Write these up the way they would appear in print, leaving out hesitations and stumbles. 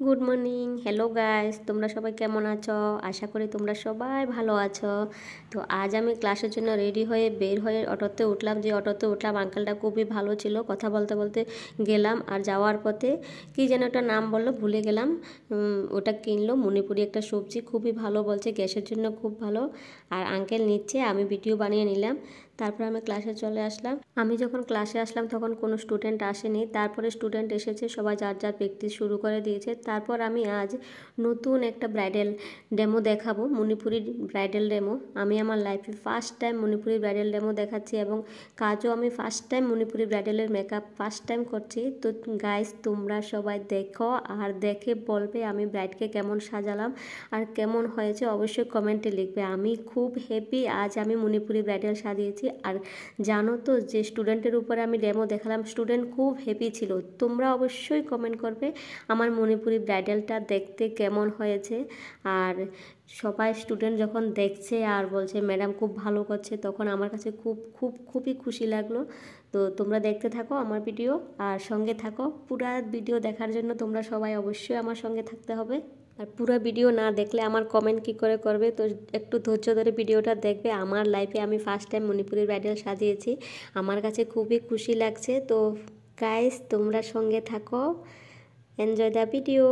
Good morning, hello guys, তোমরা সবাই কেমন আছো? আশা করি তোমরা সবাই ভালো আছো। তো আজ আমি ক্লাসের জন্য রেডি হয়ে বের হয়ে অটোতে উঠলাম। যে অটোতে উঠলাম আঙ্কেলটা খুবই ভালো ছিল, কথা বলতে বলতে গেলাম। আর যাওয়ার পথে কী যেন একটা নাম বললো, ভুলে গেলাম। ওটা কিনলো, মণিপুরি একটা সবজি, খুবই ভালো বলছে, গ্যাসের জন্য খুব ভালো। আর আঙ্কেল নিচ্ছে, আমি ভিডিও বানিয়ে নিলাম। তারপর আমি ক্লাসে চলে আসলাম। আমি যখন ক্লাসে আসলাম তখন কোনো স্টুডেন্ট আসেনি, তারপরে স্টুডেন্ট এসেছে, সবাই যার যার প্র্যাকটিস শুরু করে দিয়েছে। তারপর আমি আজ নতুন একটা ব্রাইডাল ডেমো দেখাবো, মণিপুরি ব্রাইডাল ডেমো। আমি আমার লাইফে first time Manipuri bridal demo দেখাচ্ছি, এবং কাজও আমি ফার্স্ট টাইম মণিপুরি ব্রাইডালের মেকআপ ফার্স্ট টাইম করছি। তো গাইস, তোমরা সবাই দেখো আর দেখে বলবে আমি ব্রাইডকে কেমন সাজালাম আর কেমন হয়েছে, অবশ্যই কমেন্টে লিখবে। আমি খুব হ্যাপি, আজ আমি মণিপুরি ব্রাইডাল সাজিয়েছি। আর জানো তো, যে স্টুডেন্টের উপরে আমি ডেমো দেখালাম, স্টুডেন্ট খুব হ্যাপি ছিল। তোমরা অবশ্যই কমেন্ট করবে আমার মণিপুরি ব্রাইডালটা দেখতে কেমন হয়েছে। আর সবাই স্টুডেন্ট যখন দেখছে আর বলছে ম্যাডাম খুব ভালো করছে, তখন আমার কাছে খুবই খুশি লাগলো। তো তোমরা দেখতে থাকো আমার ভিডিও আর সঙ্গে থাকো। পুরো ভিডিও দেখার জন্য তোমরা সবাই অবশ্যই আমার সঙ্গে থাকতে হবে। আর পুরো ভিডিও না দেখলে আমার কমেন্ট কী করে করবে? তো একটু ধৈর্য ধরে ভিডিওটা দেখবে। আমার লাইফে আমি ফার্স্ট টাইম মণিপুরি ব্রাইডাল সাজিয়েছি, আমার কাছে খুবই খুশি লাগছে। তো গাইস, তোমরা সঙ্গে থাকো, এনজয় দ্য ভিডিও।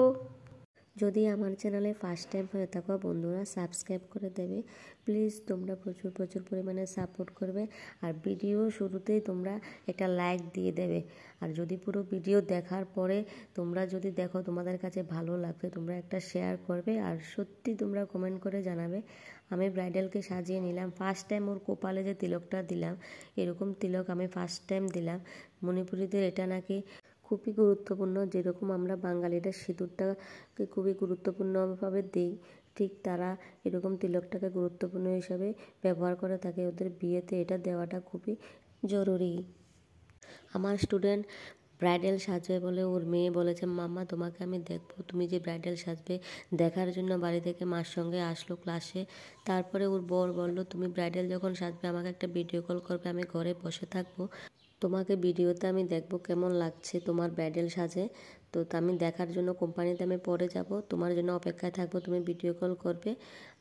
যদি আমার চ্যানেলে ফার্স্ট টাইম হয়ে থাকো বন্ধুরা, সাবস্ক্রাইব করে দেবে প্লিজ। তোমরা প্রচুর পরিমাণে সাপোর্ট করবে। আর ভিডিও শুরুতেই তোমরা একটা লাইক দিয়ে দেবে। আর যদি পুরো ভিডিও দেখার পরে তোমরা যদি দেখো তোমাদের কাছে ভালো লাগবে, তোমরা একটা শেয়ার করবে। আর সত্যি তোমরা কমেন্ট করে জানাবে। আমি ব্রাইডালকে সাজিয়ে নিলাম ফার্স্ট টাইম। ওর কপালে যে তিলকটা দিলাম, এরকম তিলক আমি ফার্স্ট টাইম দিলাম। মণিপুরীদের এটা নাকি খুবই গুরুত্বপূর্ণ, যেরকম আমরা বাঙালিরা সিঁদুরটাকে খুবই গুরুত্বপূর্ণভাবে দিই, ঠিক তারা এরকম তিলকটাকে গুরুত্বপূর্ণ হিসাবে ব্যবহার করে থাকে। ওদের বিয়েতে এটা দেওয়াটা খুবই জরুরি। আমার স্টুডেন্ট ব্রাইডাল সাজবে বলে ওর মেয়ে বলেছে, মাম্মা তোমাকে আমি দেখবো, তুমি যে ব্রাইডাল সাজবে দেখার জন্য বাড়ি থেকে মার সঙ্গে আসলো ক্লাসে। তারপরে ওর বর বললো, তুমি ব্রাইডাল যখন সাজবে আমাকে একটা ভিডিও কল করবে, আমি ঘরে বসে থাকবো, তোমাকে ভিডিওতে আমি দেখবো কেমন লাগছে তোমার ব্রাইডাল সাজে। তো আমি দেখার জন্য কোম্পানিতে আমি পরে যাব, তোমার জন্য অপেক্ষায় থাকবো, তুমি ভিডিও কল করবে।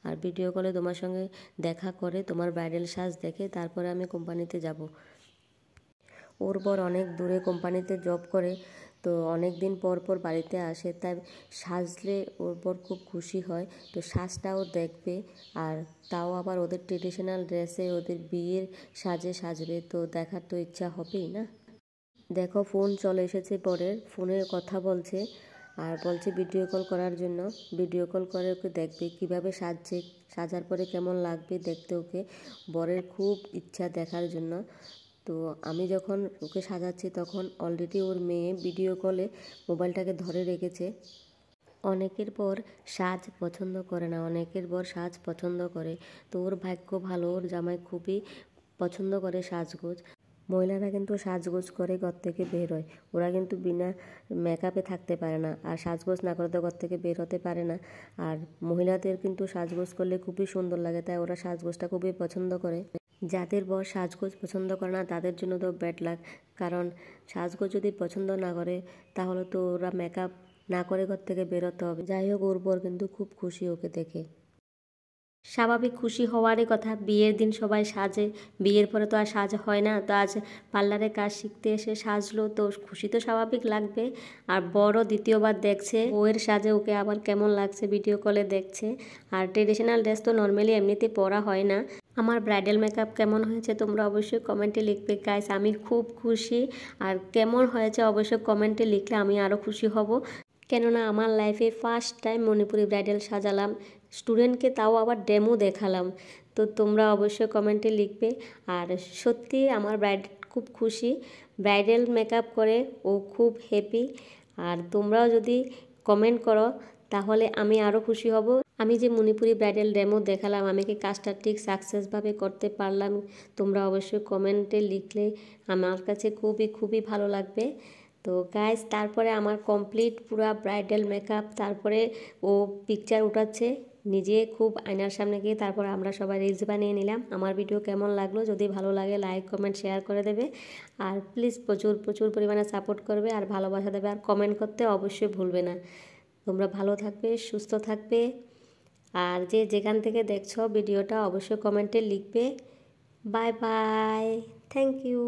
আর ভিডিও কলে তোমার সঙ্গে দেখা করে তোমার ব্রাইডাল সাজ দেখে তারপরে আমি কোম্পানিতে যাব। ওর বর অনেক দূরে কোম্পানিতে জব করে, তো অনেক দিন পর বাড়িতে আসে, তাই সাজলে ওর বর খুব খুশি হয়। তো সাজটাও দেখবে, আর তাও আবার ওদের ট্রেডিশনাল ড্রেসে ওদের বিয়ের সাজে সাজবে, তো দেখার তো ইচ্ছা হবেই না। দেখো, ফোন চলে এসেছে বরের, ফোনে কথা বলছে আর বলছে ভিডিও কল করার জন্য। ভিডিও কল করে ওকে দেখবে কীভাবে সাজছে, সাজার পরে কেমন লাগবে দেখতে ওকে। বরের খুব ইচ্ছা দেখার জন্য। তো আমি যখন ওকে সাজাচ্ছি তখন অলরেডি ওর মেয়ে ভিডিও কলে মোবাইলটাকে ধরে রেখেছে। অনেকের বর সাজ পছন্দ করে না, অনেকের বর সাজ পছন্দ করে। তো ওর ভাগ্য ভালো, ওর জামাই খুবই পছন্দ করে সাজগোজ। মহিলারা কিন্তু সাজগোজ করে ঘর থেকে বের হয়, ওরা কিন্তু বিনা মেকআপে থাকতে পারে না, আর সাজগোজ না করে তো ঘর থেকে বের হতে পারে না। আর মহিলাদের কিন্তু সাজগোজ করলে খুবই সুন্দর লাগে, তাই ওরা সাজগোজটা খুবই পছন্দ করে। যাদের বর সাজগোজ পছন্দ করে না তাদের জন্য তো ব্যাড লাক, কারণ সাজগোজ যদি পছন্দ না করে তাহলে তো ওরা মেকআপ না করে ঘর থেকে বেরোতে হবে। যাই হোক, ওর বর কিন্তু খুব খুশি ওকে দেখে। স্বাভাবিক খুশি হওয়ারই কথা, বিয়ের দিন সবাই সাজে, বিয়ের পরে তো আর সাজ হয় না। তো আজ পার্লারে কাজ শিখতে এসে সাজলো, তো খুশি তো স্বাভাবিক লাগবে। আর বড় দ্বিতীয়বার দেখছে বউয়ের সাজে, ওকে আবার কেমন লাগছে ভিডিও কলে দেখছে। আর ট্রেডিশনাল ড্রেস তো নর্মালি এমনিতে পরা হয় না। আমার ব্রাইডাল মেকআপ কেমন হয়েছে তোমরা অবশ্যই কমেন্টে লিখবে গাইস, আমি খুব খুশি। আর কেমন হয়েছে অবশ্যই কমেন্টে লিখলে আমি আরও খুশি হব, কেননা আমার লাইফে ফার্স্ট টাইম মণিপুরি ব্রাইডাল সাজালাম, স্টুডেন্টকে তাও আবার ডেমো দেখালাম। তো তোমরা অবশ্যই কমেন্টে লিখবে। আর সত্যি আমার ব্রাইড খুব খুশি, ব্রাইডাল মেকআপ করে ও খুব হ্যাপি। আর তোমরাও যদি কমেন্ট করো তাহলে আমি আরও খুশি হব। আমি যে মণিপুরি ব্রাইডাল ডেমো দেখালাম, আমি কি কাজটা ঠিক সাকসেসভাবে করতে পারলাম? তোমরা অবশ্যই কমেন্টে লিখলে আমার কাছে খুবই ভালো লাগবে। তো গাইস, তারপরে আমার কমপ্লিট পুরা ব্রাইডাল মেকআপ, তারপরে ও পিকচার উঠাচ্ছে নিজে খুব আয়নার সামনে গিয়ে, তারপরে আমরা সবাই রিলস বানিয়ে নিলাম। আমার ভিডিও কেমন লাগলো, যদি ভালো লাগে লাইক কমেন্ট শেয়ার করে দেবে। আর প্লিজ প্রচুর পরিমাণে সাপোর্ট করবে আর ভালোবাসা দেবে, আর কমেন্ট করতে অবশ্যই ভুলবে না। তোমরা ভালো থাকবে, সুস্থ থাকবে। আর যে যেখান থেকে দেখছো ভিডিওটা অবশ্যই কমেন্টে লিখবে। Bye bye, thank you.